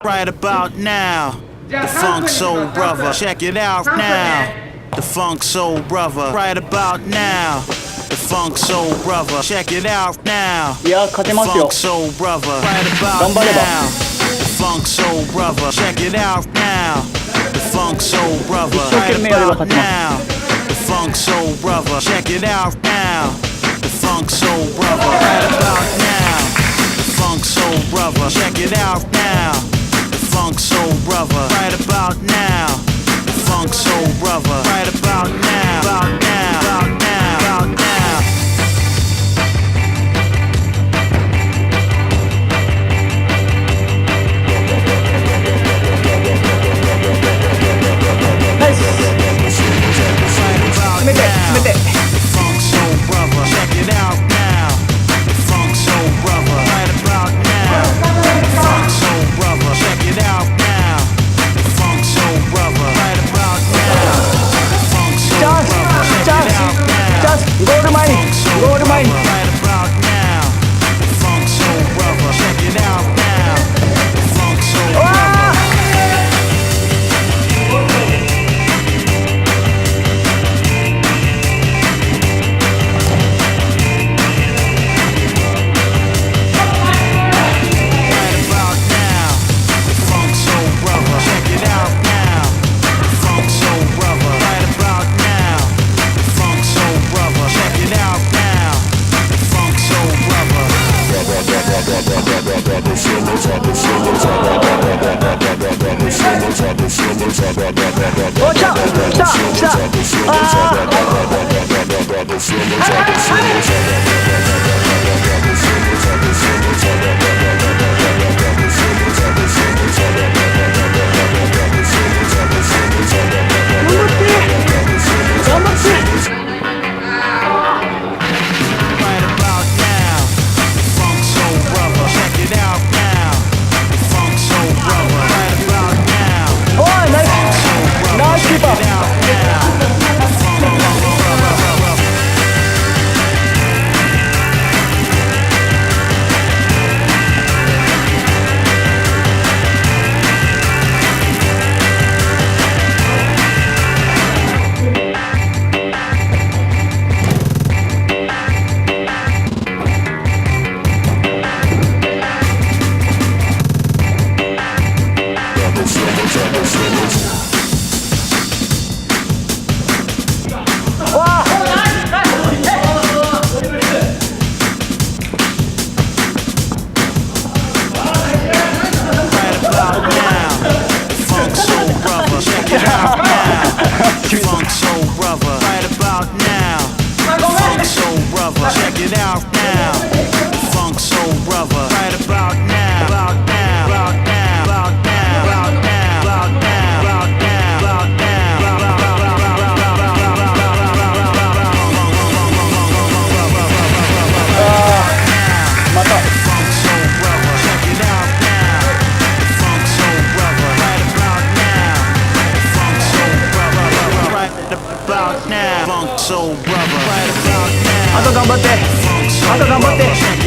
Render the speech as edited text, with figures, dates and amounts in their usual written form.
Right about now, the Funk Soul Brother. Check it out now, the Funk Soul Brother. Right about now, the Funk Soul Brother. Check it out now, いや勝て the ますよ Funk Soul Brother. Right about 頑張れば now, the Funk Soul Brother. Check it out now, the Funk Soul Brother. 一生懸 Right 命やれば about 勝てます now, the Funk Soul Brother. Check it out now, the Funk Soul Brother. Right about now, the Funk Soul Brother. Check it out now, the Funk Soul Brother. Right about now, the Funk Soul Brother. Right about now, about now, about now, about now. Right about 詰めて The Funk Soul Brother. Check it out now, the Funk Soul Brother. Right about now, the Funk Soul Brother. Check it out now, the Funk Soul Brother. Right about now, the Funk Soul チャンス Brother. チ Check ャン it ス out チャン now. スゴール前に Funk Soul ゴール前に Brother. Right about now, the Funk Soul Brother. Check it out now, the Funk Soul わ Brother. あ Right about now, the Funk Soul Brother. Check it out now, the Funk Soul Brother. Right about now, the Funk Soul Brother. Check it out now, the Funk Soul Brother. お来た来た来たあー頑張って Right about now, the Funk Soul Brother. Check it out now, the Funk Soul Brother. Right about now, おいナイス Soul Brother. ナイスキーパ Check it ー out now, the Funk Brother. Right about now, the Funk Soul Brother. Check it out now, the Funk Soul Brother. Right about now, the Funk Soul Brother. Check it out now, the Funk Soul Brother. Right about now, about now, about now, about now, about now, about now, about now, about now, about また Funk Soul Brother. Check it out now, the Funk Soul Brother. Right about now, the Funk Soul Brother. Right about now, Funk Soul Brother. Right about now, あと頑張って Funk Soul あと頑張って Brother. Check